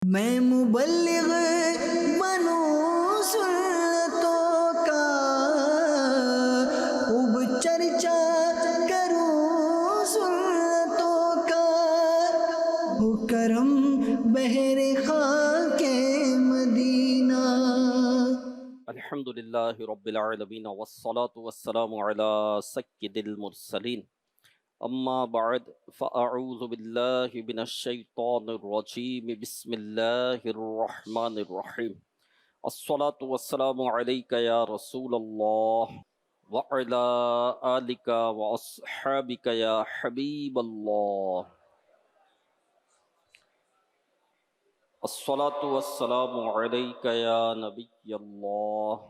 میں مبلغ بنوں سنتوں کا، خوب چرچا کروں سنتوں کا، ہو کرم بہر خاک مدینہ۔ الحمدللہ رب العالمین والصلاة والسلام علی سید المرسلین، اما بعد فاعوذ باللہ من الشیطان الرجیم، بسم اللہ الرحمن الرحیم۔ الصلاة والسلام علیک یا رسول اللہ وعلی آلک واصحابک یا حبیب اللہ۔ الصلاة والسلام علیک یا نبی اللہ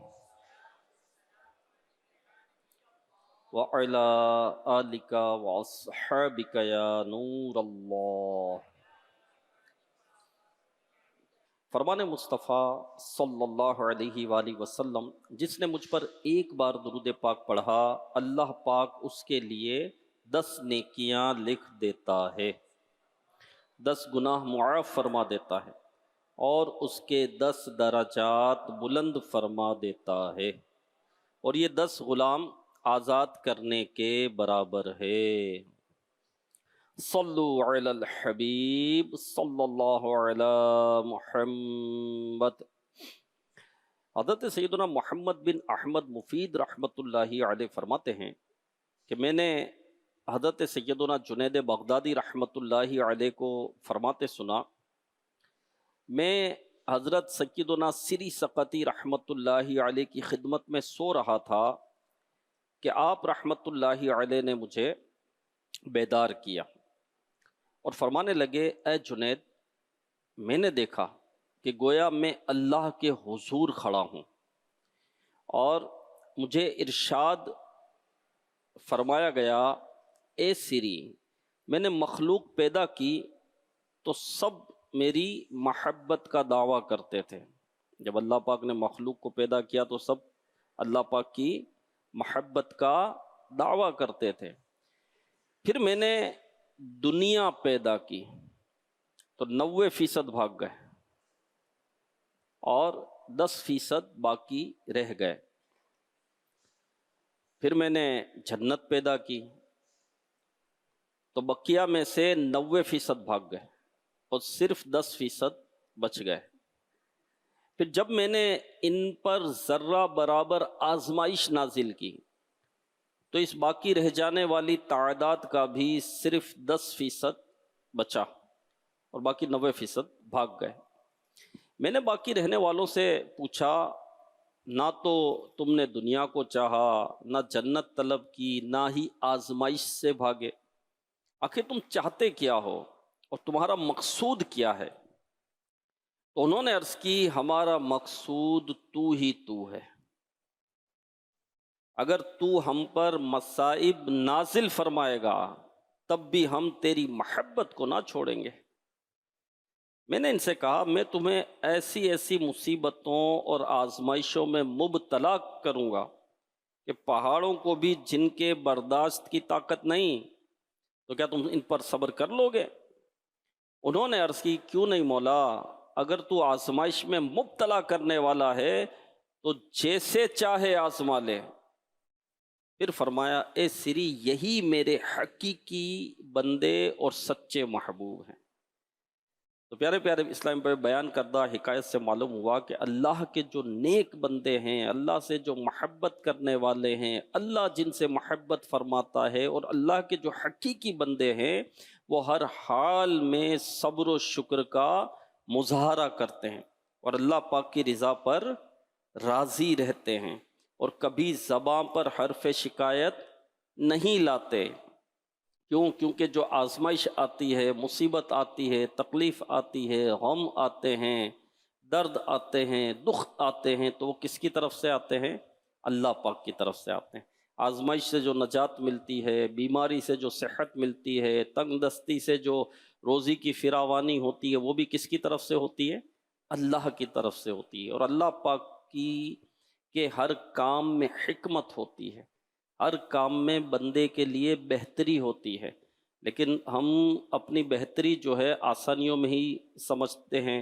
وعلی آلک واصحابک یا نور اللہ۔ فرمان مصطفیٰ صلی اللہ علیہ وآلہ وسلم، جس نے مجھ پر ایک بار درود پاک پڑھا، اللہ پاک اس کے لیے 10 نیکیاں لکھ دیتا ہے، 10 گناہ معاف فرما دیتا ہے، اور اس کے 10 درجات بلند فرما دیتا ہے، اور یہ 10 غلام آزاد کرنے کے برابر ہے۔ صلو علی الحبیب صلی اللہ علی محمد۔ حضرت سیدنا محمد بن احمد مفید رحمۃ اللہ علیہ فرماتے ہیں کہ میں نے حضرت سیدنا جنید بغدادی رحمۃ اللہ علیہ کو فرماتے سنا، میں حضرت سیدنا سری سقطی رحمۃ اللہ علیہ کی خدمت میں سو رہا تھا کہ آپ رحمۃ اللہ علیہ نے مجھے بیدار کیا اور فرمانے لگے، اے جنید، میں نے دیکھا کہ گویا میں اللہ کے حضور کھڑا ہوں، اور مجھے ارشاد فرمایا گیا، اے سری، میں نے مخلوق پیدا کی تو سب میری محبت کا دعویٰ کرتے تھے۔ جب اللہ پاک نے مخلوق کو پیدا کیا تو سب اللہ پاک کی محبت کا دعویٰ کرتے تھے۔ پھر میں نے دنیا پیدا کی تو 90% بھاگ گئے اور 10% باقی رہ گئے۔ پھر میں نے جنت پیدا کی تو بقیہ میں سے 90% بھاگ گئے اور صرف 10% بچ گئے۔ پھر جب میں نے ان پر ذرہ برابر آزمائش نازل کی تو اس باقی رہ جانے والی تعداد کا بھی صرف 10% بچا اور باقی 90% بھاگ گئے۔ میں نے باقی رہنے والوں سے پوچھا، نہ تو تم نے دنیا کو چاہا، نہ جنت طلب کی، نہ ہی آزمائش سے بھاگے، آخر تم چاہتے کیا ہو اور تمہارا مقصود کیا ہے؟ تو انہوں نے عرض کی، ہمارا مقصود تو ہی تو ہے، اگر تو ہم پر مصائب نازل فرمائے گا تب بھی ہم تیری محبت کو نہ چھوڑیں گے۔ میں نے ان سے کہا، میں تمہیں ایسی ایسی مصیبتوں اور آزمائشوں میں مبتلا کروں گا کہ پہاڑوں کو بھی جن کے برداشت کی طاقت نہیں، تو کیا تم ان پر صبر کر لو گے؟ انہوں نے عرض کی، کیوں نہیں مولا، اگر تو آزمائش میں مبتلا کرنے والا ہے تو جیسے چاہے آزما لے۔ پھر فرمایا، اے سری، یہی میرے حقیقی بندے اور سچے محبوب ہیں۔ تو پیارے پیارے اسلام پہ بیان کردہ حکایت سے معلوم ہوا کہ اللہ کے جو نیک بندے ہیں، اللہ سے جو محبت کرنے والے ہیں، اللہ جن سے محبت فرماتا ہے، اور اللہ کے جو حقیقی بندے ہیں، وہ ہر حال میں صبر و شکر کا مظاہرہ کرتے ہیں اور اللہ پاک کی رضا پر راضی رہتے ہیں، اور کبھی زباں پر حرف شکایت نہیں لاتے۔ کیونکہ جو آزمائش آتی ہے، مصیبت آتی ہے، تکلیف آتی ہے، غم آتے ہیں، درد آتے ہیں، دکھ آتے ہیں، تو وہ کس کی طرف سے آتے ہیں؟ اللہ پاک کی طرف سے آتے ہیں۔ آزمائش سے جو نجات ملتی ہے، بیماری سے جو صحت ملتی ہے، تنگ دستی سے جو روزی کی فراوانی ہوتی ہے، وہ بھی کس کی طرف سے ہوتی ہے؟ اللہ کی طرف سے ہوتی ہے۔ اور اللہ پاک کی کہ ہر کام میں حکمت ہوتی ہے، ہر کام میں بندے کے لیے بہتری ہوتی ہے، لیکن ہم اپنی بہتری جو ہے آسانیوں میں ہی سمجھتے ہیں،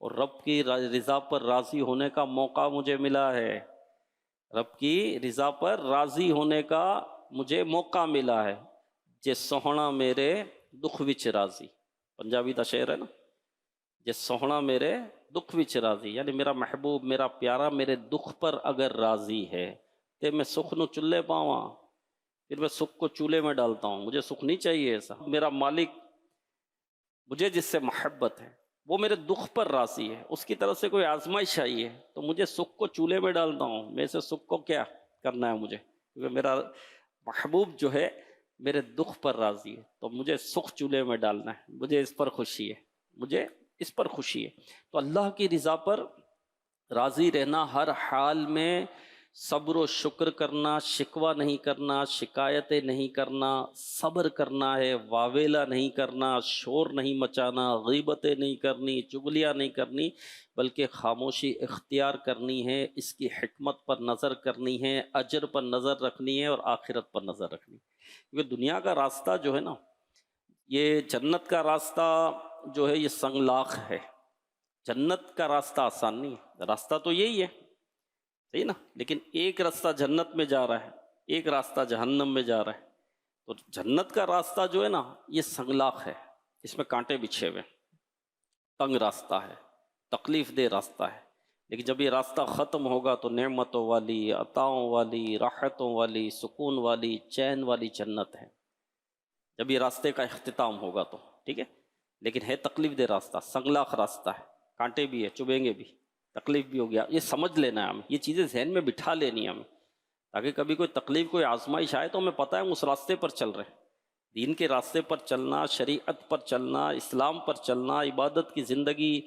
اور رب کی رضا پر راضی ہونے کا موقع مجھے ملا ہے، رب کی رضا پر راضی ہونے کا مجھے موقع ملا ہے، جے سوہنا میرے دکھ وچ راضی، پنجابی دا شعر ہے نا، جے سوہنا میرے دکھ وچ راضی، یعنی میرا محبوب میرا پیارا میرے دکھ پر اگر راضی ہے تے میں سکھ نو چلے پاواں، پھر میں سکھ کو چولہے میں ڈالتا ہوں، مجھے سکھ نہیں چاہیے ایسا، میرا مالک مجھے جس سے محبت ہے وہ میرے دکھ پر راضی ہے، اس کی طرف سے کوئی آزمائش آئی ہے تو مجھے سکھ کو چولہے میں ڈالتا ہوں، میں سے سکھ کو کیا کرنا ہے مجھے، کیونکہ میرا محبوب جو ہے میرے دکھ پر راضی ہے تو مجھے سکھ چولہے میں ڈالنا ہے، مجھے اس پر خوشی ہے، مجھے اس پر خوشی ہے۔ تو اللہ کی رضا پر راضی رہنا، ہر حال میں صبر و شکر کرنا، شکوہ نہیں کرنا، شکایتیں نہیں کرنا، صبر کرنا ہے، واویلا نہیں کرنا، شور نہیں مچانا، غیبتیں نہیں کرنی، چغلیاں نہیں کرنی، بلکہ خاموشی اختیار کرنی ہے، اس کی حکمت پر نظر کرنی ہے، اجر پر نظر رکھنی ہے اور آخرت پر نظر رکھنی ہے۔ کیونکہ دنیا کا راستہ جو ہے نا، یہ جنت کا راستہ جو ہے یہ سنگلاخ ہے، جنت کا راستہ آسان نہیں ہے، راستہ تو یہی ہے صحیح نا، لیکن ایک راستہ جنت میں جا رہا ہے، ایک راستہ جہنم میں جا رہا ہے۔ تو جنت کا راستہ جو ہے نا یہ سنگلاخ ہے، اس میں کانٹے بچھے ہوئے، تنگ راستہ ہے، تکلیف دہ راستہ ہے، لیکن جب یہ راستہ ختم ہوگا تو نعمتوں والی، عطاؤں والی، راحتوں والی، سکون والی، چین والی جنت ہے، جب یہ راستے کا اختتام ہوگا تو ٹھیک ہے، لیکن ہے تکلیف دہ راستہ، سنگلاخ راستہ ہے، کانٹے بھی ہے، چبھیں گے بھی، تکلیف بھی ہو گیا، یہ سمجھ لینا ہے ہمیں، یہ چیزیں ذہن میں بٹھا لینی ہے ہمیں، تاکہ کبھی کوئی تکلیف کوئی آزمائش آئے تو ہمیں پتہ ہے ہم اس راستے پر چل رہے ہیں۔ دین کے راستے پر چلنا، شریعت پر چلنا، اسلام پر چلنا، عبادت کی زندگی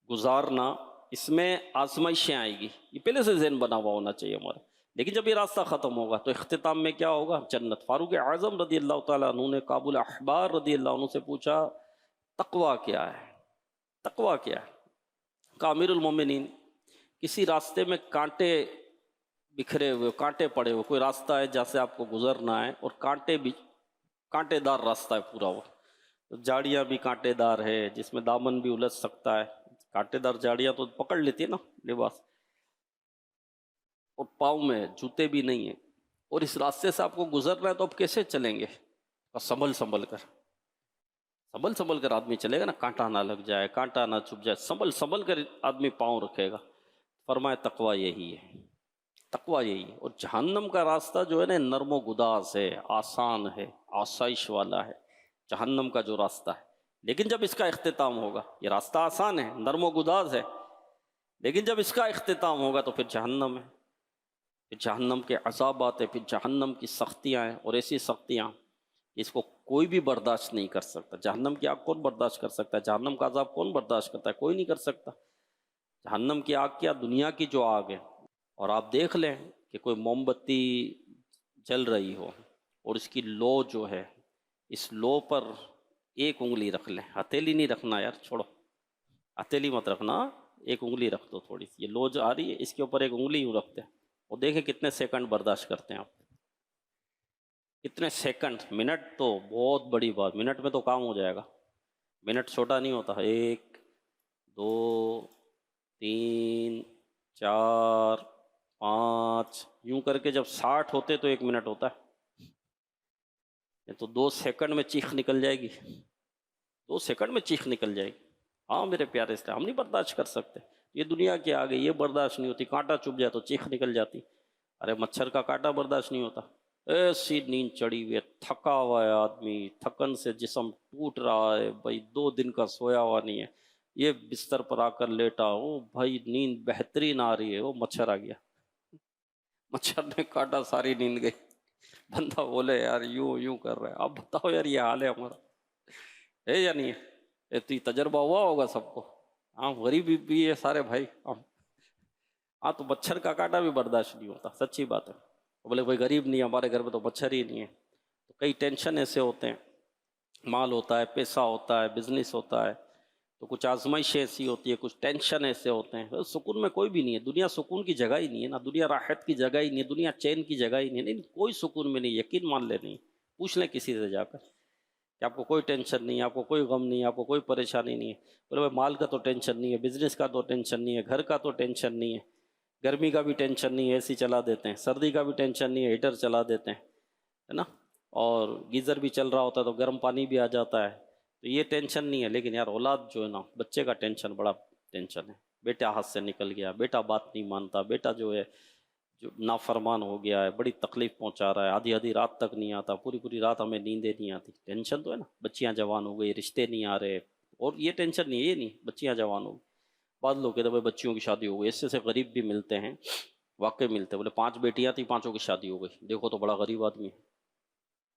گزارنا، اس میں آزمائشیں آئے گی، یہ پہلے سے ذہن بنا ہوا ہونا چاہیے ہمارا، لیکن جب یہ راستہ ختم ہوگا تو اختتام میں کیا ہوگا؟ جنت۔ فاروق اعظم رضی اللہ تعالیٰ عنہ نے کعب الاحبار رضی اللہ عنہ سے پوچھا تقویٰ کیا ہے؟ تقویٰ کیا ہے؟ کہا امیر المومنین، کسی راستے میں کانٹے بکھرے ہوئے، کانٹے پڑے ہوئے، کوئی راستہ ہے جہاں سے آپ کو گزرنا ہے اور کانٹے دار راستہ ہے پورا، وہ جاڑیاں بھی کانٹے دار ہے، جس میں دامن بھی الجھ سکتا ہے، کانٹے دار جاڑیاں تو پکڑ لیتی ہے نا لباس، اور پاؤں میں جوتے بھی نہیں ہیں، اور اس راستے سے آپ کو گزرنا ہے تو آپ کیسے چلیں گے؟ اور سنبھل سنبھل کر آدمی چلے گا نا، کانٹا نہ لگ جائے، کانٹا نہ چبھ جائے، سنبھل کر آدمی پاؤں رکھے گا۔ فرمایا تقویٰ یہی ہے، تقویٰ یہی ہے۔ اور جہنم کا راستہ جو ہے نا نرم و گداز ہے، آسان ہے، آسائش والا ہے جہنم کا جو راستہ ہے، لیکن جب اس کا اختتام ہوگا، یہ راستہ آسان ہے، نرم و گداز ہے، لیکن جب اس کا اختتام ہوگا تو پھر جہنم ہے، پھر جہنم کے عذابات ہیں، پھر جہنم کی سختیاں ہیں، اور ایسی سختیاں اس کو کوئی بھی برداشت نہیں کر سکتا۔ جہنم کی آگ کون برداشت کر سکتا ہے؟ جہنم کا عذاب کون برداشت کرتا ہے؟ کوئی نہیں کر سکتا۔ جہنم کی آگ کیا، دنیا کی جو آگ ہے، اور آپ دیکھ لیں کہ کوئی موم بتی جل رہی ہو اور اس کی لو جو ہے، اس لو پر ایک انگلی رکھ لیں، ہتھیلی نہیں رکھنا یار، چھوڑو ہتھیلی مت رکھنا، ایک انگلی رکھ دو تھوڑی سی، یہ لو جو آ رہی ہے اس کے اوپر ایک انگلی یوں رکھتے ہیں، اور دیکھیں کتنے سیکنڈ برداشت کرتے ہیں آپ، کتنے سیکنڈ، منٹ تو بہت بڑی بات، منٹ میں تو کام ہو جائے گا، منٹ چھوٹا نہیں ہوتا، 1 2 3 4 5 یوں کر کے جب 60 ہوتے تو 1 منٹ ہوتا ہے، یہ تو 2 سیکنڈ میں چیخ نکل جائے گی، 2 سیکنڈ میں چیخ نکل جائے گی۔ ہاں میرے پیارے اسلام، ہم نہیں برداشت کر سکتے، یہ دنیا کے آگے یہ برداشت نہیں ہوتی، کانٹا چبھ جائے تو چیخ نکل جاتی، ارے مچھر کا کانٹا برداشت نہیں ہوتا، ایسی نیند چڑی ہوئی ہے، تھکا ہوا ہے آدمی، تھکن سے جسم ٹوٹ رہا ہے، بھائی 2 دن کا سویا ہوا نہیں ہے، یہ بستر پر آ کر لیٹا، او بھائی نیند بہترین آ رہی ہے، وہ مچھر آ گیا، مچھر نے کاٹا، ساری نیند گئی، بندہ بولے یار یوں کر رہا ہے، اب بتاؤ یار یہ حال ہے ہمارا، ہے یا نہیں ہے؟ یہ تو تجربہ ہوا ہوگا سب کو، ہاں غریب بھی ہے سارے بھائی، ہاں تو مچھر کا کاٹا بھی برداشت نہیں ہوتا، سچی بات ہے، بولے بھائی غریب نہیں ہے ہمارے گھر میں تو مچھر ہی نہیں ہے، تو کئی ٹینشن ایسے ہوتے ہیں، مال ہوتا ہے، پیسہ ہوتا ہے، بزنس ہوتا ہے، تو کچھ آزمائشیں ایسی ہوتی ہے، کچھ ٹینشن ایسے ہوتے ہیں، سکون میں کوئی بھی نہیں ہے، دنیا سکون کی جگہ ہی نہیں ہے نا، دنیا راحت کی جگہ ہی نہیں ہے، دنیا چین کی جگہ ہی نہیں ہے، نہیں کوئی سکون میں نہیں، یقین مان لے، نہیں پوچھ لیں کسی سے جا کر، کہ آپ کو کوئی ٹینشن نہیں ہے، آپ کو کوئی غم نہیں ہے، آپ کو کوئی پریشانی نہیں ہے. بولے بھائی مال کا تو ٹینشن نہیں ہے، بزنس کا تو ٹینشن نہیں ہے، گھر کا تو ٹینشن نہیں ہے، گرمی کا بھی ٹینشن نہیں ہے، اے سی چلا دیتے ہیں، سردی کا بھی ٹینشن نہیں ہے، ہیٹر چلا دیتے ہیں، ہے نا، اور گیزر بھی چل رہا ہوتا ہے تو گرم پانی بھی آ جاتا ہے. تو یہ ٹینشن نہیں ہے. لیکن یار اولاد جو ہے نا، بچے کا ٹینشن بڑا ٹینشن ہے. بیٹا ہاتھ سے نکل گیا، بیٹا بات نہیں مانتا، بیٹا جو ہے جو نافرمان ہو گیا ہے، بڑی تکلیف پہنچا رہا ہے، آدھی آدھی رات تک نہیں آتا، پوری پوری رات ہمیں نیندیں نہیں آتی. ٹینشن تو ہے نا. بچیاں جوان ہو گئی، رشتے نہیں آ رہے، اور یہ ٹینشن نہیں ہے، یہ نہیں بچیاں جوان ہو گئی. بعض لوگ کہتے ہیں بھائی بچیوں کی شادی ہو گئی. اس سے غریب بھی ملتے ہیں، واقعی ملتے ہیں. بولے 5 بیٹیاں تھیں، 5 کی شادی ہو گئی. دیکھو تو بڑا غریب آدمی ہے،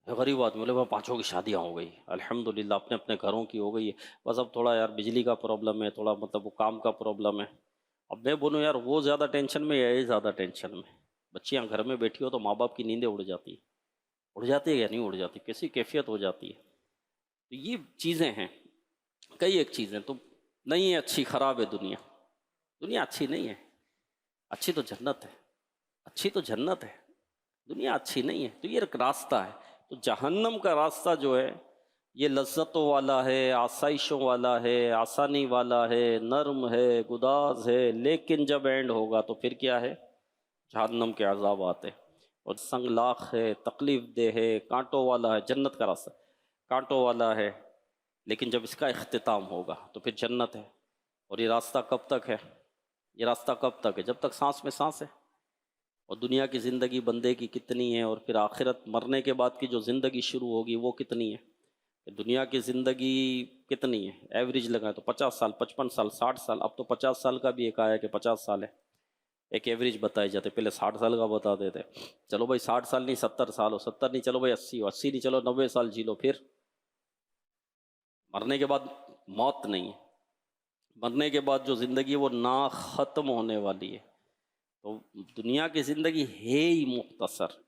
غریب آدمی. بولے بھائی 5 کی شادیاں ہو گئی، الحمدللہ اپنے اپنے گھروں کی ہو گئی ہے. بس اب تھوڑا یار بجلی کا پرابلم ہے، تھوڑا مطلب وہ کام کا پرابلم ہے. اب میں بولوں یار وہ زیادہ ٹینشن میں یا یہ زیادہ ٹینشن میں؟ بچیاں گھر میں بیٹھی ہو تو ماں باپ کی نیندیں اڑ جاتی ہے. اڑ جاتی ہے یا نہیں اڑ جاتی؟ کیسی کیفیت ہو جاتی ہے. تو یہ چیزیں ہیں، کئی ایک چیزیں. تو نہیں ہے اچھی، خراب ہے دنیا. دنیا اچھی نہیں ہے، اچھی تو جنت ہے، اچھی تو جنت ہے. دنیا اچھی نہیں ہے. تو یہ ایک راستہ ہے. تو جہنم کا راستہ جو ہے یہ لذتوں والا ہے، آسائشوں والا ہے، آسانی والا ہے، نرم ہے، گداز ہے. لیکن جب اینڈ ہوگا تو پھر کیا ہے؟ جہنم کے عذاب آتے ہیں، اور سنگ لاخ ہے، تکلیف دہ ہے، کانٹوں والا ہے. جنت کا راستہ کانٹوں والا ہے، لیکن جب اس کا اختتام ہوگا تو پھر جنت ہے. اور یہ راستہ کب تک ہے؟ یہ راستہ کب تک ہے؟ جب تک سانس میں سانس ہے. اور دنیا کی زندگی بندے کی کتنی ہے، اور پھر آخرت مرنے کے بعد کی جو زندگی شروع ہوگی وہ کتنی ہے. دنیا کی زندگی کتنی ہے؟ ایوریج لگائیں تو 50 سال، 55 سال، 60 سال. اب تو 50 سال کا بھی ایک آیا کہ 50 سال ہے، ایک ایوریج بتائی جاتے. پہلے 60 سال کا بتا دیتے. چلو بھائی 60 سال نہیں 70 سال ہو، 70 نہیں چلو بھائی 80 ہو، 80 نہیں چلو 90 سال جی لو. پھر مرنے کے بعد موت نہیں ہے. مرنے کے بعد جو زندگی ہے وہ نا ختم ہونے والی ہے. تو دنیا کی زندگی ہے ہی مختصر.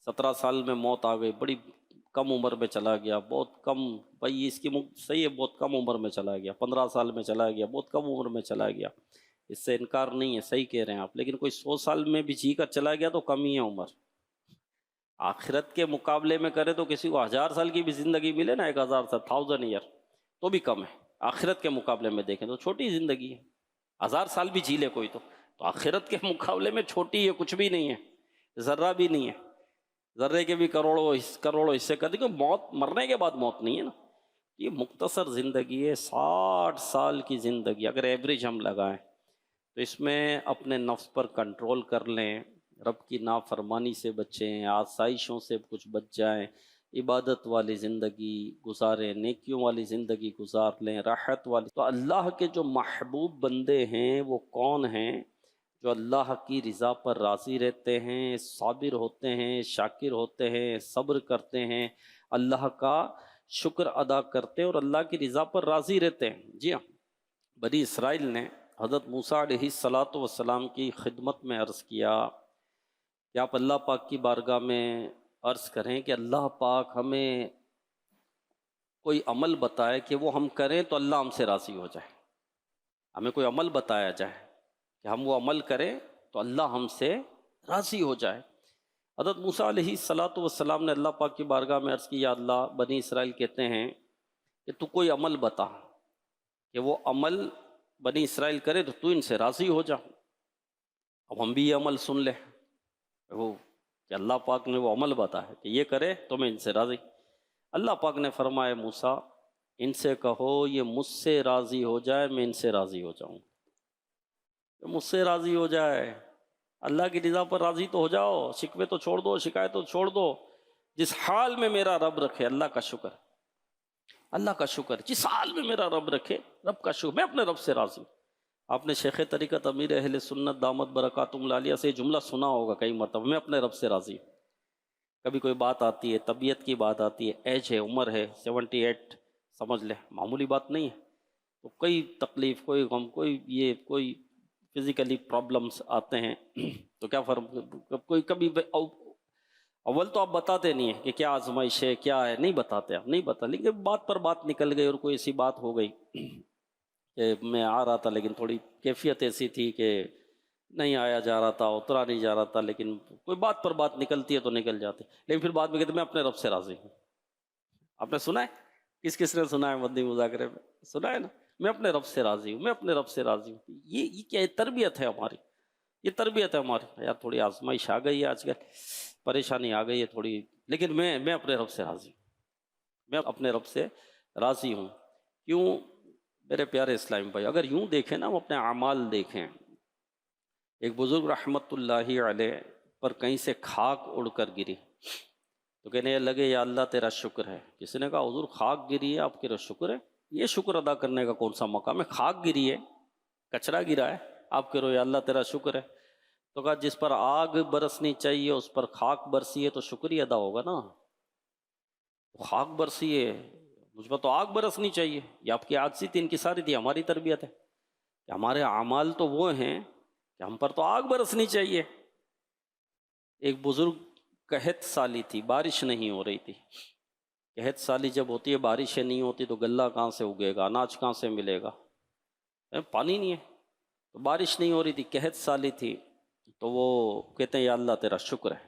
17 سال میں موت آ گئی، بڑی کم عمر میں چلا گیا، بہت کم. بھائی اس کی صحیح ہے، بہت کم عمر میں چلا گیا. 15 سال میں چلا گیا، بہت کم عمر میں چلا گیا. اس سے انکار نہیں ہے، صحیح کہہ رہے ہیں آپ. لیکن کوئی 100 سال میں بھی جی کر چلا گیا تو کم ہی ہے عمر. آخرت کے مقابلے میں کرے تو کسی کو 1000 سال کی بھی زندگی ملے نا، 1000 سال، 1000 ایئر، تو بھی کم ہے. آخرت کے مقابلے میں دیکھیں تو چھوٹی زندگی ہے. 1000 سال بھی جی لے کوئی تو آخرت کے مقابلے میں چھوٹی ہے، کچھ بھی نہیں ہے، ذرہ بھی نہیں ہے. ذرے کے بھی کروڑوں حصے کر دیں. موت، مرنے کے بعد موت نہیں ہے نا. یہ مختصر زندگی ہے، 60 سال کی زندگی اگر ایوریج ہم لگائیں تو اس میں اپنے نفس پر کنٹرول کر لیں، رب کی نافرمانی سے بچیں، آسائشوں سے کچھ بچ جائیں، عبادت والی زندگی گزاریں، نیکیوں والی زندگی گزار لیں، راحت والی. تو اللہ کے جو محبوب بندے ہیں وہ کون ہیں؟ جو اللہ کی رضا پر راضی رہتے ہیں، صابر ہوتے ہیں، شاکر ہوتے ہیں، صبر کرتے ہیں، اللہ کا شکر ادا کرتے ہیں اور اللہ کی رضا پر راضی رہتے ہیں. جی ہاں، بنی اسرائیل نے حضرت موسیٰ علیہ السلام کی خدمت میں عرض کیا کہ آپ اللہ پاک کی بارگاہ میں عرض کریں کہ اللہ پاک ہمیں کوئی عمل بتائے کہ وہ ہم کریں تو اللہ ہم سے راضی ہو جائے. ہمیں کوئی عمل بتایا جائے کہ ہم وہ عمل کریں تو اللہ ہم سے راضی ہو جائے. حضرت موسیٰ علیہ السلام نے اللہ پاک کی بارگاہ میں عرض کی، یا اللہ بنی اسرائیل کہتے ہیں کہ تو کوئی عمل بتا کہ وہ عمل بنی اسرائیل کرے تو ان سے راضی ہو جا. اب ہم بھی یہ عمل سن لیں وہ کہ اللہ پاک نے وہ عمل بتایا کہ یہ کرے تو میں ان سے راضی. اللہ پاک نے فرمایا موسیٰ ان سے کہو یہ مجھ سے راضی ہو جائے، میں ان سے راضی ہو جاؤں. مجھ سے راضی ہو جائے، اللہ کی رضا پر راضی تو ہو جاؤ، شکوے تو چھوڑ دو، شکایت تو چھوڑ دو. جس حال میں میرا رب رکھے اللہ کا شکر، اللہ کا شکر. جس حال میں میرا رب رکھے رب کا شکر، میں اپنے رب سے راضی ہوں. آپ نے شیخ طریقت امیر اہل سنت دامت برکاتہم العالیہ سے یہ جملہ سنا ہوگا کئی مرتبہ، میں اپنے رب سے راضی ہوں. کبھی کوئی بات آتی ہے، طبیعت کی بات آتی ہے، ایج ہے، عمر ہے 78 سمجھ لیں، معمولی بات نہیں ہے. تو کوئی تکلیف، کوئی غم، کوئی فزیکلی پرابلمس آتے ہیں تو کیا فرق، کوئی کبھی اول تو آپ بتاتے نہیں ہیں کہ کیا آزمائش ہے، کیا ہے، نہیں بتاتے، آپ نہیں بتا. لیکن بات پر بات نکل گئی اور کوئی ایسی بات ہو گئی کہ میں آ رہا تھا لیکن تھوڑی کیفیت ایسی تھی کہ نہیں آیا جا رہا تھا، اترا نہیں جا رہا تھا، لیکن کوئی بات پر بات نکلتی ہے تو نکل جاتے. لیکن پھر بعد میں کہتے میں اپنے رب سے راضی ہوں. آپ نے سنا ہے؟ کس نے سنا ہے مدنی مذاکرے میں؟ سنا ہے نا، میں اپنے رب سے راضی ہوں، میں اپنے رب سے راضی ہوں. یہ کیا ہے؟ تربیت ہے ہماری، یہ تربیت ہے ہماری. یار تھوڑی آزمائش آ گئی ہے آج کل، پریشانی آ گئی ہے تھوڑی، لیکن میں اپنے رب سے راضی ہوں، میں اپنے رب سے راضی ہوں. کیوں میرے پیارے اسلام بھائی؟ اگر یوں دیکھیں نا، ہم اپنے اعمال دیکھیں. ایک بزرگ رحمت اللہ علیہ پر کہیں سے خاک اڑ کر گری تو کہنے لگے یا اللہ تیرا شکر ہے. کسی نے کہا حضور خاک گری ہے آپ کے شکر ہے؟ یہ شکر ادا کرنے کا کون سا مقام ہے؟ خاک گری ہے، کچرا گرا ہے، آپ کہہ رہے ہو یا اللہ تیرا شکر ہے. تو کہا جس پر آگ برسنی چاہیے اس پر خاک برسی ہے تو شکر ہی ادا ہوگا نا. خاک برسی ہے، مجھ پر تو آگ برسنی چاہیے. یہ آپ کی عاجزی تھی، انکساری تھی، ہماری تربیت ہے کہ ہمارے اعمال تو وہ ہیں کہ ہم پر تو آگ برسنی چاہیے. ایک بزرگ قحط سالی تھی، بارش نہیں ہو رہی تھی. قحط سالی جب ہوتی ہے، بارشیں نہیں ہوتی تو غلہ کہاں سے اگے گا، اناج کہاں سے ملے گا؟ پانی نہیں ہے تو بارش نہیں ہو رہی تھی، قحط سالی تھی. تو وہ کہتے ہیں یا اللہ تیرا شکر ہے.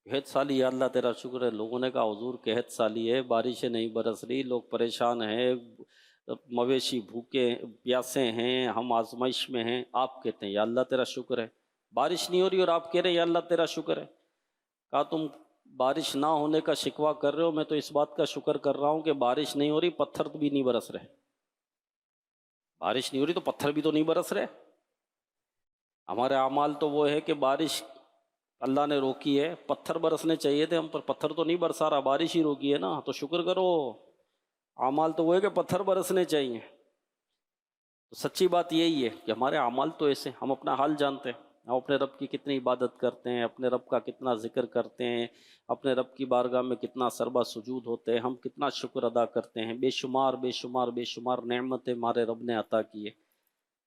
قحط سالی، یا اللہ تیرا شکر ہے. لوگوں نے کہا حضور قحط سالی ہے، بارشیں نہیں برس رہی، لوگ پریشان ہیں، مویشی بھوکے پیاسے ہیں، ہم آزمائش میں ہیں. آپ کہتے ہیں یا اللہ تیرا شکر ہے. بارش نہیں ہو رہی اور آپ کہہ رہے ہیں یا اللہ تیرا شکر ہے. کہا تم بارش نہ ہونے کا شکوہ کر رہے ہو، میں تو اس بات کا شکر کر رہا ہوں کہ بارش نہیں ہو رہی، پتھر بھی نہیں برس رہے. بارش نہیں ہو رہی تو پتھر بھی تو نہیں برس رہے. ہمارے اعمال تو وہ ہے کہ بارش اللہ نے روکی ہے، پتھر برسنے چاہیے تھے ہم پر، پتھر تو نہیں برسا رہا، بارش ہی روکی ہے نا، تو شکر کرو. اعمال تو وہ ہے کہ پتھر برسنے چاہیے. تو سچی بات یہی ہے کہ ہمارے اعمال تو ایسے، ہم اپنا حال جانتے ہیں، ہم اپنے رب کی کتنی عبادت کرتے ہیں، اپنے رب کا کتنا ذکر کرتے ہیں، اپنے رب کی بارگاہ میں کتنا سربا سجود ہوتے ہیں، ہم کتنا شکر ادا کرتے ہیں. بے شمار بے شمار بے شمار نعمتیں ہمارے رب نے عطا کی ہے،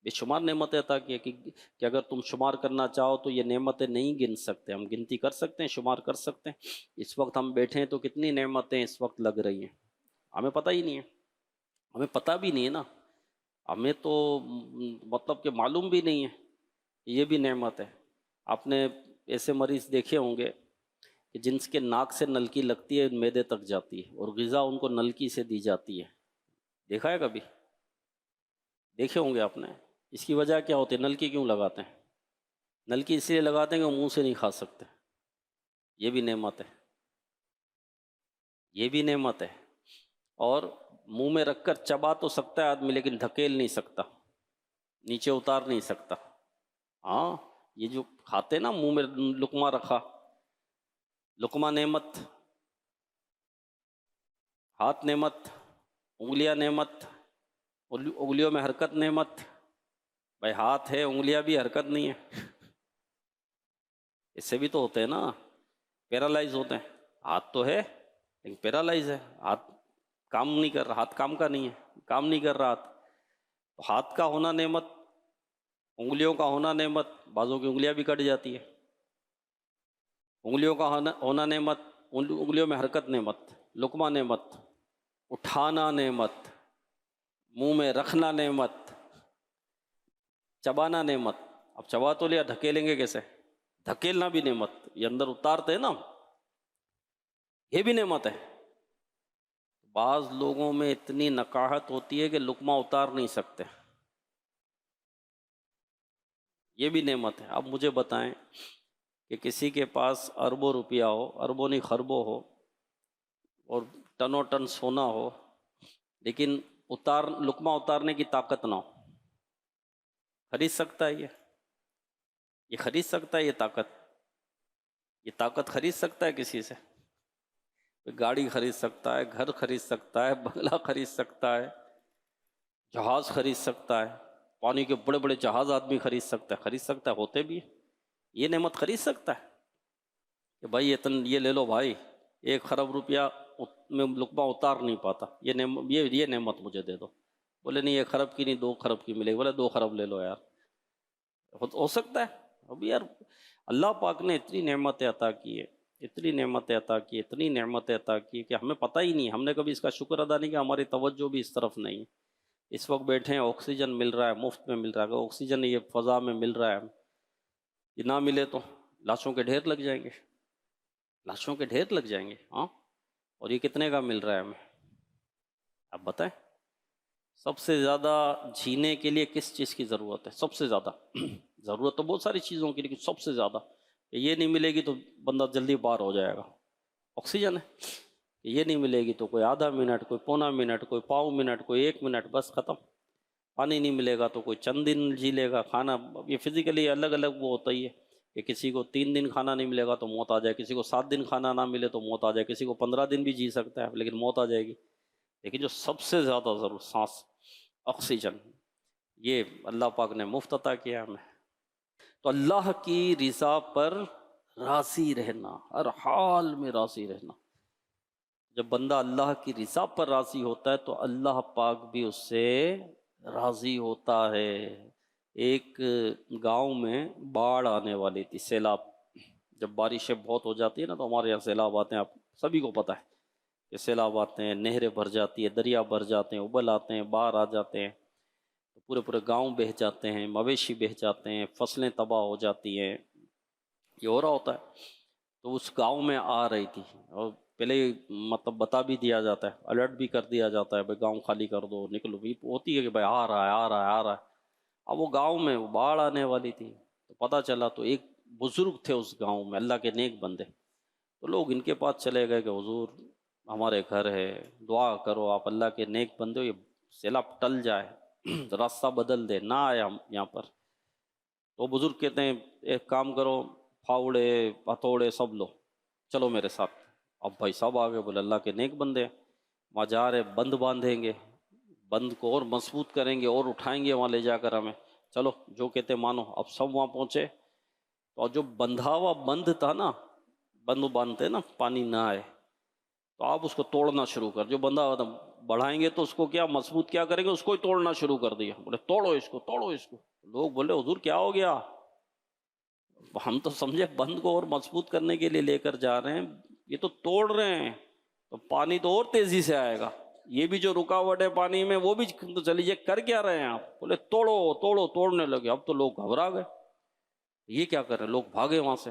بے شمار نعمتیں عطا کی ہے کہ اگر تم شمار کرنا چاہو تو یہ نعمتیں نہیں گن سکتے. ہم گنتی کر سکتے ہیں، شمار کر سکتے ہیں. اس وقت ہم بیٹھے ہیں تو کتنی نعمتیں اس وقت لگ رہی ہیں، ہمیں پتہ ہی نہیں ہے، ہمیں پتہ بھی نہیں ہے نا. ہمیں تو مطلب کہ معلوم بھی نہیں ہے، یہ بھی نعمت ہے. آپ نے ایسے مریض دیکھے ہوں گے کہ جن کے ناک سے نلکی لگتی ہے، معدے تک جاتی ہے، اور غذا ان کو نلکی سے دی جاتی ہے. دیکھا ہے کبھی؟ دیکھے ہوں گے آپ نے. اس کی وجہ کیا ہوتی ہے؟ نلکی کیوں لگاتے ہیں؟ نلکی اس لیے لگاتے ہیں کہ وہ منہ سے نہیں کھا سکتے. یہ بھی نعمت ہے، یہ بھی نعمت ہے. اور منہ میں رکھ کر چبا تو سکتا ہے آدمی، لیکن دھکیل نہیں سکتا، نیچے اتار نہیں سکتا. ہاں، یہ جو کھاتے نا منہ میں لقمہ رکھا، لقمہ نعمت، ہاتھ نعمت، انگلیاں نعمت، انگلیوں میں حرکت نعمت. بھائی ہاتھ ہے، انگلیاں بھی حرکت نہیں ہے، اس سے بھی تو ہوتے ہیں نا، پیرالائز ہوتے ہیں. ہاتھ تو ہے لیکن پیرالائز ہے، ہاتھ کام نہیں کر رہا، ہاتھ کام کا نہیں ہے، کام نہیں کر رہا ہاتھ. تو ہاتھ کا ہونا نعمت، انگلیوں کا ہونا نعمت، بعضوں کی انگلیاں بھی کٹ جاتی ہے. انگلیوں کا ہونا نعمت، انگلیوں میں حرکت نعمت، لقمہ نعمت، اٹھانا نعمت، منہ میں رکھنا نعمت، چبانا نعمت. اب چبا تو لیا، دھکیلیں گے کیسے؟ دھکیلنا بھی نعمت، یہ اندر اتارتے ہیں نا، یہ بھی نعمت ہے. بعض لوگوں میں اتنی نقاہت ہوتی ہے کہ لقمہ اتار نہیں سکتے، یہ بھی نعمت ہے. اب مجھے بتائیں کہ کسی کے پاس اربوں روپیہ ہو، اربوں نہیں خربوں ہو، اور ٹنوں ٹن سونا ہو، لیکن لقمہ اتارنے کی طاقت نہ ہو، خرید سکتا ہے یہ خرید سکتا ہے؟ یہ طاقت خرید سکتا ہے کسی سے؟ گاڑی خرید سکتا ہے، گھر خرید سکتا ہے، بنگلہ خرید سکتا ہے، جہاز خرید سکتا ہے، پانی کے بڑے بڑے جہاز آدمی خرید سکتا ہے، ہوتے بھی ہیں. یہ نعمت خرید سکتا ہے کہ بھائی یہ لے لو بھائی، 1 خرب روپیہ میں لقمہ اتار نہیں پاتا، یہ نعمت مجھے دے دو. بولے نہیں 1 خرب کی نہیں، 2 خرب کی ملے گی. بولے 2 خرب لے لو یار. ہو سکتا ہے. اب یار اللہ پاک نے اتنی نعمتیں عطا کی ہے، اتنی نعمتیں عطا کی، اتنی نعمتیں عطا کی کہ ہمیں پتہ ہی نہیں، ہم نے کبھی اس کا شکر ادا نہیں کیا، ہماری توجہ بھی اس طرف نہیں. اس وقت بیٹھے ہیں، آکسیجن مل رہا ہے، مفت میں مل رہا ہے. اگر آکسیجن یہ فضا میں مل رہا ہے، یہ نہ ملے تو لاشوں کے ڈھیر لگ جائیں گے، لاشوں کے ڈھیر لگ جائیں گے. ہاں، اور یہ کتنے کا مل رہا ہے ہمیں؟ آپ بتائیں، سب سے زیادہ جینے کے لیے کس چیز کی ضرورت ہے؟ سب سے زیادہ ضرورت تو بہت ساری چیزوں کی، لیکن سب سے زیادہ یہ نہیں ملے گی تو بندہ جلدی پار ہو جائے گا، آکسیجن ہے۔ یہ نہیں ملے گی تو کوئی آدھا منٹ، کوئی پونا منٹ، کوئی پاؤں منٹ، کوئی 1 منٹ، بس ختم۔ پانی نہیں ملے گا تو کوئی چند دن جی لے گا۔ کھانا یہ فزیکلی الگ الگ وہ ہوتا ہی ہے کہ کسی کو 3 دن کھانا نہیں ملے گا تو موت آ جائے، کسی کو 7 دن کھانا نہ ملے تو موت آ جائے، کسی کو 15 دن بھی جی سکتا ہے لیکن موت آ جائے گی۔ لیکن جو سب سے زیادہ ضرورت سانس، آکسیجن، یہ اللہ پاک نے مفت عطا کیا ہمیں۔ تو اللہ کی رضا پر راضی رہنا، ہر حال میں راضی رہنا۔ جب بندہ اللہ کی رضا پر راضی ہوتا ہے تو اللہ پاک بھی اس سے راضی ہوتا ہے۔ ایک گاؤں میں باڑھ آنے والی تھی، سیلاب۔ جب بارشیں بہت ہو جاتی ہیں نا تو ہمارے یہاں سیلاب آتے ہیں، آپ سبھی کو پتہ ہے کہ سیلاب آتے ہیں، نہریں بھر جاتی ہے، دریا بھر جاتے ہیں، ابل آتے ہیں، باڑھ آ جاتے ہیں، تو پورے پورے گاؤں بہہ جاتے ہیں، مویشی بہہ جاتے ہیں، فصلیں تباہ ہو جاتی ہیں، یہ ہو رہا ہوتا ہے۔ تو اس گاؤں میں آ رہی تھی، اور پہلے ہی مطلب بتا بھی دیا جاتا ہے، الرٹ بھی کر دیا جاتا ہے، بھائی گاؤں خالی کر دو، نکلو بھی ہوتی ہے کہ بھائی آ رہا ہے آ رہا ہے آ رہا ہے۔ اب وہ گاؤں میں وہ باڑھ آنے والی تھی، تو پتہ چلا تو ایک بزرگ تھے اس گاؤں میں، اللہ کے نیک بندے، تو لوگ ان کے پاس چلے گئے کہ حضور ہمارے گھر ہے، دعا کرو، آپ اللہ کے نیک بندے ہو، یہ سیلاب ٹل جائے، راستہ بدل دے، نہ آئے ہم یہاں پر۔ تو بزرگ کہتے ہیں ایک کام کرو، پھاوڑے ہتھوڑے سب لو، چلو میرے ساتھ۔ اب بھائی صاحب آگے بولے اللہ کے نیک بندے ہیں، وہاں جا رہے، بند باندھیں گے، بند کو اور مضبوط کریں گے اور اٹھائیں گے وہاں لے جا کر ہمیں، چلو جو کہتے مانو۔ اب سب وہاں پہنچے، اور جو بندھا ہوا بند تھا نا، بند باندھتے نا پانی نہ آئے، تو آپ اس کو توڑنا شروع کر، جو بندہ ہوا تھا بڑھائیں گے تو اس کو کیا مضبوط کیا کریں گے، اس کو ہی توڑنا شروع کر دیا، بولے توڑو اس کو توڑو اس کو۔ لوگ بولے حضور کیا ہو گیا؟ ہم تو سمجھے بند کو اور مضبوط کرنے کے لیے لے کر جا رہے ہیں، یہ تو توڑ رہے ہیں، تو پانی تو اور تیزی سے آئے گا، یہ بھی جو رکاوٹ ہے پانی میں وہ بھی تو چلی جائے، کر کیا رہے ہیں آپ؟ بولے توڑو توڑو، توڑنے لگے۔ اب تو لوگ گھبرا گئے، یہ کیا کر رہے ہیں؟ لوگ بھاگے وہاں سے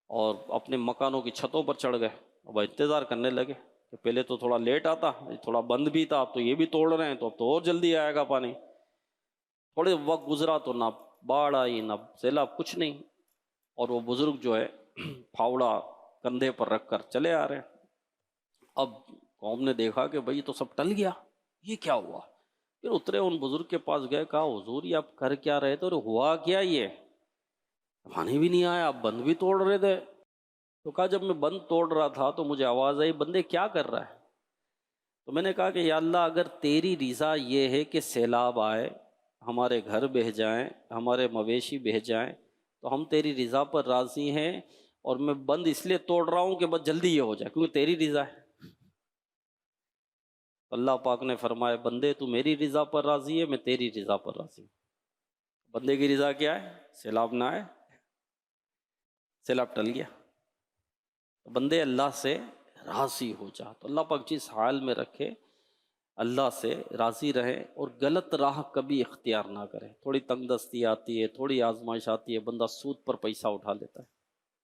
اور اپنے مکانوں کی چھتوں پر چڑھ گئے، اب انتظار کرنے لگے کہ پہلے تو تھوڑا لیٹ آتا، تھوڑا بند بھی تھا، اب تو یہ بھی توڑ رہے ہیں، تو اب تو اور جلدی آئے گا پانی۔ تھوڑے وقت گزرا تو نہ باڑھ آئی نہ سیلاب، کچھ نہیں، اور وہ بزرگ جو ہے پھاوڑا کندھے پر رکھ کر چلے آ رہے ہیں۔ اب قوم نے دیکھا کہ بھئی تو سب ٹل گیا، یہ کیا ہوا؟ پھر اترے، ان بزرگ کے پاس گئے، کہا حضور یہ آپ کر کیا رہے تھے اور ہوا کیا؟ یہ پانی بھی نہیں آیا، آپ بند بھی توڑ رہے تھے۔ تو کہا جب میں بند توڑ رہا تھا تو مجھے آواز آئی بندے کیا کر رہا ہے؟ تو میں نے کہا کہ یا اللہ اگر تیری رضا یہ ہے کہ سیلاب آئے، ہمارے گھر بہہ جائیں، ہمارے مویشی بہہ جائیں، تو ہم تیری رضا پر راضی ہیں، اور میں بند اس لیے توڑ رہا ہوں کہ بس جلدی یہ ہو جائے کیونکہ تیری رضا ہے۔ اللہ پاک نے فرمایا بندے تو میری رضا پر راضی ہے، میں تیری رضا پر راضی ہوں۔ بندے کی رضا کیا ہے؟ سیلاب نہ آئے، سیلاب ٹل گیا، بندے اللہ سے راضی ہو جا۔ تو اللہ پاک جس حال میں رکھے اللہ سے راضی رہے، اور غلط راہ کبھی اختیار نہ کرے۔ تھوڑی تنگ دستی آتی ہے، تھوڑی آزمائش آتی ہے، بندہ سود پر پیسہ اٹھا لیتا ہے۔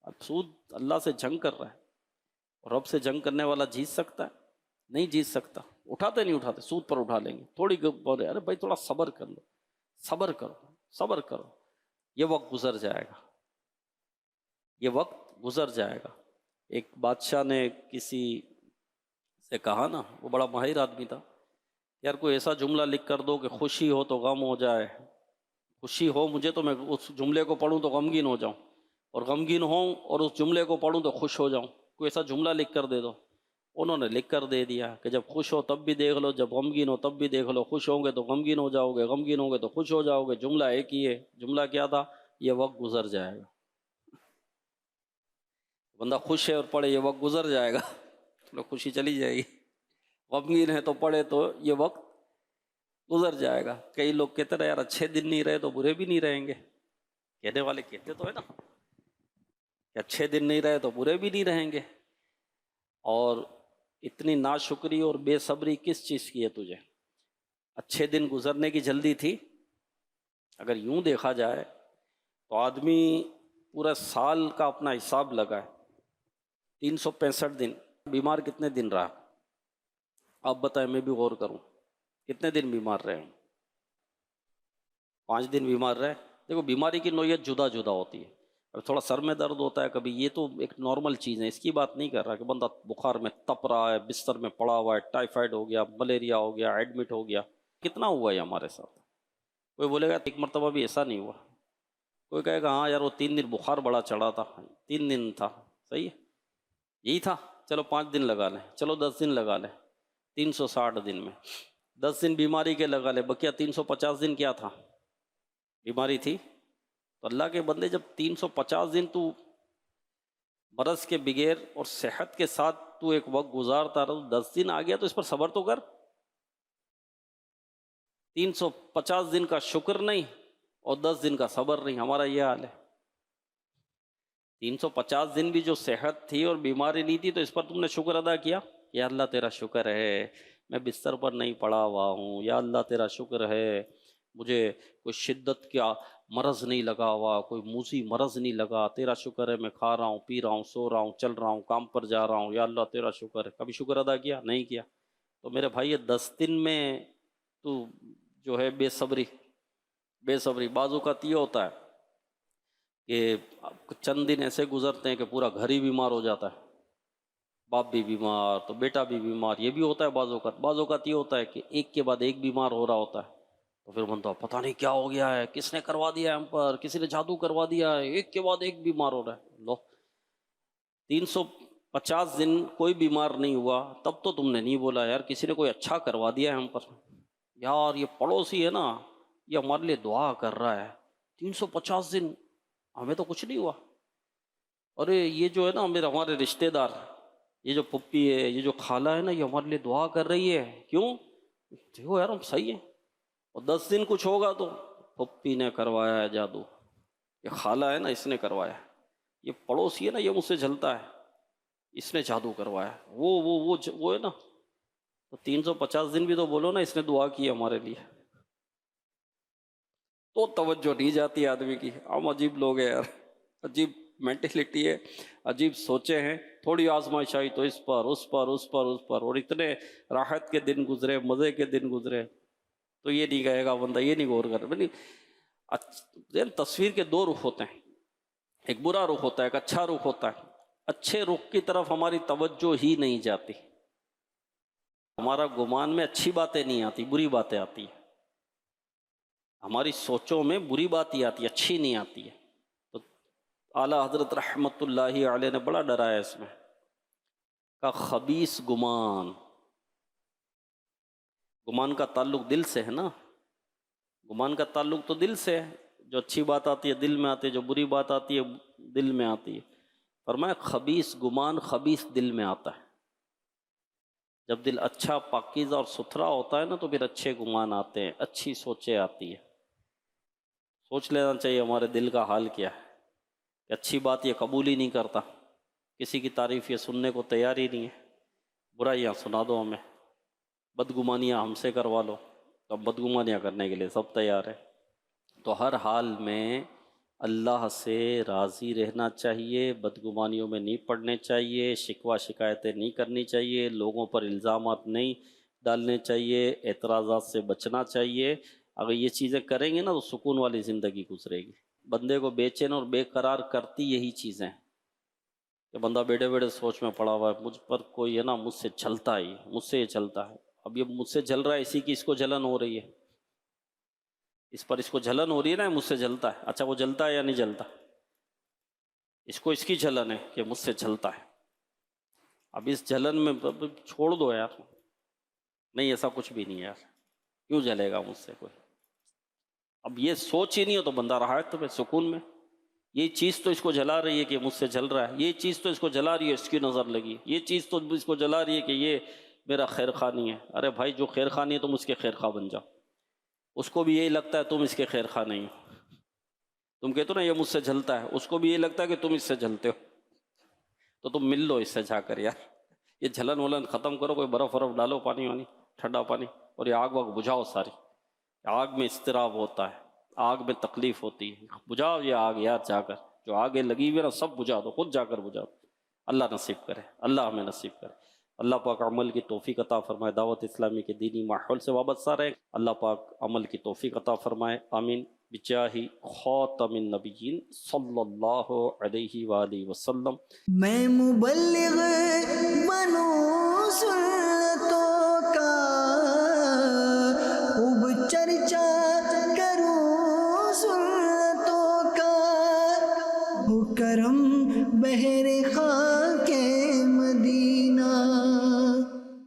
اب سود اللہ سے جنگ کر رہا ہے، اور رب سے جنگ کرنے والا جیت سکتا ہے؟ نہیں جیت سکتا، اٹھاتے نہیں اٹھاتے، سود پر اٹھا لیں گے۔ تھوڑی بولے ارے بھائی تھوڑا صبر کر لو، صبر کرو صبر کرو، یہ وقت گزر جائے گا، یہ وقت گزر جائے گا۔ ایک بادشاہ نے کسی سے کہا نا، وہ بڑا ماہر آدمی تھا، یار کوئی ایسا جملہ لکھ کر دو کہ خوشی ہو تو غم ہو جائے، خوشی ہو مجھے تو میں اس جملے کو پڑھوں تو غمگین ہو جاؤں، اور غمگین ہوں اور اس جملے کو پڑھوں تو خوش ہو جاؤں، کوئی ایسا جملہ لکھ کر دے دو۔ انہوں نے لکھ کر دے دیا کہ جب خوش ہو تب بھی دیکھ لو، جب غمگین ہو تب بھی دیکھ لو، خوش ہوں گے تو غمگین ہو جاؤ گے، غمگین ہوں گے تو خوش ہو جاؤ گے، جملہ ایک ہی ہے۔ جملہ کیا تھا؟ یہ وقت گزر جائے گا۔ بندہ خوش ہے اور پڑھے یہ وقت گزر جائے گا، تو خوشی چلی جائے گی، غمگین ہے تو پڑھے تو یہ وقت گزر جائے گا۔ کئی لوگ کہتے رہے یار اچھے دن نہیں رہے تو برے بھی نہیں رہیں گے، کہنے والے کہتے تو ہے نا کہ اچھے دن نہیں رہے تو برے بھی نہیں رہیں گے۔ اور اتنی ناشکری اور بے صبری کس چیز کی ہے تجھے؟ اچھے دن گزرنے کی جلدی تھی؟ اگر یوں دیکھا جائے تو آدمی پورا سال کا اپنا حساب لگائے، 365 دن، بیمار کتنے دن رہا؟ آپ بتائیں، میں بھی غور کروں، کتنے دن بیمار رہے ہم؟ 5 دن بیمار رہے۔ دیکھو بیماری کی نوعیت جدا جدا ہوتی ہے، اب تھوڑا سر میں درد ہوتا ہے کبھی، یہ تو ایک نارمل چیز ہے، اس کی بات نہیں کر رہا کہ بندہ بخار میں تپ رہا ہے، بستر میں پڑا ہوا ہے، ٹائیفائڈ ہو گیا، ملیریا ہو گیا، ایڈمٹ ہو گیا، کتنا ہوا ہے ہمارے ساتھ؟ کوئی بولے گا ایک مرتبہ بھی ایسا نہیں ہوا، کوئی کہے گا ہاں یار وہ 3 دن بخار بڑا چڑھا تھا، 3 دن تھا، صحیح ہے، یہی تھا، چلو 5 دن لگا لیں، چلو 10 دن لگا لیں، 360 دن میں 10 دن بیماری کے لگا لیں، بقیہ 350 دن کیا تھا؟ بیماری تھی۔ تو اللہ کے بندے جب 350 دن تو مرض کے بغیر اور صحت کے ساتھ تو ایک وقت گزارتا رہا، 10 دن آ گیا تو اس پر صبر تو کر۔ 350 دن کا شکر نہیں اور 10 دن کا صبر نہیں، ہمارا یہ حال ہے۔ 350 دن بھی جو صحت تھی اور بیماری نہیں تھی تو اس پر تم نے شکر ادا کیا، یا اللہ تیرا شکر ہے میں بستر پر نہیں پڑا ہوا ہوں، یا اللہ تیرا شکر ہے مجھے کوئی شدت کا مرض نہیں لگا ہوا، کوئی موذی مرض نہیں لگا، تیرا شکر ہے میں کھا رہا ہوں، پی رہا ہوں، سو رہا ہوں، چل رہا ہوں، کام پر جا رہا ہوں، یا اللہ تیرا شکر ہے۔ کبھی شکر ادا کیا؟ نہیں کیا۔ تو میرے بھائی یہ 10 دن میں تو جو ہے بے صبری بعض اوقات یہ ہوتا ہے کہ چند دن ایسے گزرتے ہیں کہ پورا گھر ہی بیمار ہو جاتا ہے، باپ بھی بیمار تو بیٹا بھی بیمار، یہ بھی ہوتا ہے بعض اوقات یہ ہوتا ہے کہ ایک کے بعد ایک بیمار ہو رہا ہوتا ہے، تو پھر بندہ پتہ نہیں کیا ہو گیا ہے، کس نے کروا دیا ہے ہم پر، کسی نے جادو کروا دیا ہے، ایک کے بعد ایک بیمار ہو رہا ہے۔ لو 350 دن کوئی بیمار نہیں ہوا، تب تو تم نے نہیں بولا یار کسی نے کوئی اچھا کروا دیا ہے ہم پر، یار یہ پڑوسی ہے نا یہ ہمارے لیے دعا کر رہا ہے، 350 دن ہمیں تو کچھ نہیں ہوا، ارے یہ جو ہے نا ہمارے رشتہ دار، یہ جو پھپھی ہے، یہ جو خالہ ہے نا، یہ ہمارے لیے دعا کر رہی ہے، کیوں؟ دیکھو یار ہم صحیح ہیں، اور 10 دن کچھ ہوگا تو پھپھی نے کروایا ہے جادو، یہ خالہ ہے نا اس نے کروایا ہے، یہ پڑوسی ہے نا یہ مجھ سے جھلتا ہے، اس نے جادو کروایا ہے، وہ ہے نا، تو 350 دن بھی تو بولو نا اس نے دعا کی ہمارے لیے، تو توجہ نہیں جاتی آدمی کی۔ ہم عجیب لوگ ہیں یار، عجیب مینٹلٹی ہے، عجیب سوچے ہیں، تھوڑی آزمائش آئی تو اس پر، اور اتنے راحت کے دن گزرے، مزے کے دن گزرے، تو یہ نہیں کہے گا بندہ، یہ نہیں غور کر تصویر کے 2 رخ ہوتے ہیں، ایک برا رخ ہوتا ہے، ایک اچھا رخ ہوتا ہے۔ اچھے رخ کی طرف ہماری توجہ ہی نہیں جاتی، ہمارا گمان میں اچھی باتیں نہیں آتی، بری باتیں آتی ہیں، ہماری سوچوں میں بری بات ہی آتی ہے، اچھی نہیں آتی ہے۔ تو اعلیٰ حضرت رحمت اللہ علیہ نے بڑا ڈرایا اس میں، کا خبیث گمان کا تعلق دل سے ہے نا، گمان کا تعلق تو دل سے ہے، جو اچھی بات آتی ہے دل میں آتی ہے، جو بری بات آتی ہے دل میں آتی ہے۔ فرمایا خبیث گمان خبیث دل میں آتا ہے، جب دل اچھا پاکیزہ اور ستھرا ہوتا ہے نا تو پھر اچھے گمان آتے ہیں، اچھی سوچیں آتی ہیں۔ سوچ لینا چاہیے ہمارے دل کا حال کیا ہے، کہ اچھی بات یہ قبول ہی نہیں کرتا، کسی کی تعریف یہ سننے کو تیار ہی نہیں ہے، برائیاں سنا دو ہمیں، بدگمانیاں ہم سے کروا لو، تو بدگمانیاں کرنے کے لیے سب تیار ہے۔ تو ہر حال میں اللہ سے راضی رہنا چاہیے، بدگمانیوں میں نہیں پڑنے چاہیے، شکوہ شکایتیں نہیں کرنی چاہیے، لوگوں پر الزامات نہیں ڈالنے چاہیے، اعتراضات سے بچنا چاہیے۔ اگر یہ چیزیں کریں گے نا تو سکون والی زندگی گزرے گی۔ بندے کو بے چین اور بے قرار کرتی یہی چیزیں، کہ بندہ بیٹھے بیٹھے سوچ میں پڑا ہوا ہے، مجھ پر کوئی ہے نا مجھ سے جھلتا ہی، مجھ سے یہ جھلتا ہے، اب یہ مجھ سے جل رہا ہے، اسی کی اس کو جلن ہو رہی ہے، اس کو جلن ہو رہی ہے نا، مجھ سے جلتا ہے، اچھا وہ جلتا ہے یا نہیں جلتا؟ اس کو اس کی جلن ہے کہ مجھ سے جلتا ہے، اب اس جلن میں چھوڑ دو یار، نہیں ایسا کچھ بھی نہیں ہے یار، کیوں جلے گا مجھ سے کوئی؟ اب یہ سوچ ہی نہیں ہو تو بندہ رہا ہے تو سکون میں، یہ چیز تو اس کو جلا رہی ہے کہ مجھ سے جل رہا ہے، یہ چیز تو اس کو جلا رہی ہے اس کی نظر لگی، یہ چیز تو اس کو جلا رہی ہے کہ یہ میرا خیر خواہ نہیں ہے۔ ارے بھائی جو خیر خواہ نہیں ہے تم اس کے خیر خواہ بن جاؤ، اس کو بھی یہی لگتا ہے تم اس کے خیر خواہ نہیں ہو، تم کہتے ہو نا یہ مجھ سے جلتا ہے، اس کو بھی یہ لگتا ہے کہ تم اس سے جلتے ہو، تو تم مل لو اس سے جا کر یار، یہ جلن ولن ختم کرو، کوئی برف ڈالو، پانی وانی ٹھنڈا پانی، اور یہ آگ واگ بجھاؤ ساری، آگ میں اضطراب ہوتا ہے، آگ میں تکلیف ہوتی ہے، بجھاؤ یہ آگ یار جا کر، جو آگے لگی ہوئی ہے نا سب بجھا دو، خود جا کر بجھا دو، اللہ نصیب کرے، اللہ ہمیں نصیب کرے۔ اللہ پاک عمل کی توفیق عطا فرمائے، دعوت اسلامی کے دینی ماحول سے وابستہ رہے، اللہ پاک عمل کی توفیق عطا فرمائے، آمین بجاہ خاتم النبیین صلی اللہ علیہ وآلہ وسلم۔ میں مبلغ بنوں سنتوں کا، خوب چرچا کروں سنتوں کا، ہو کرم بہر خاک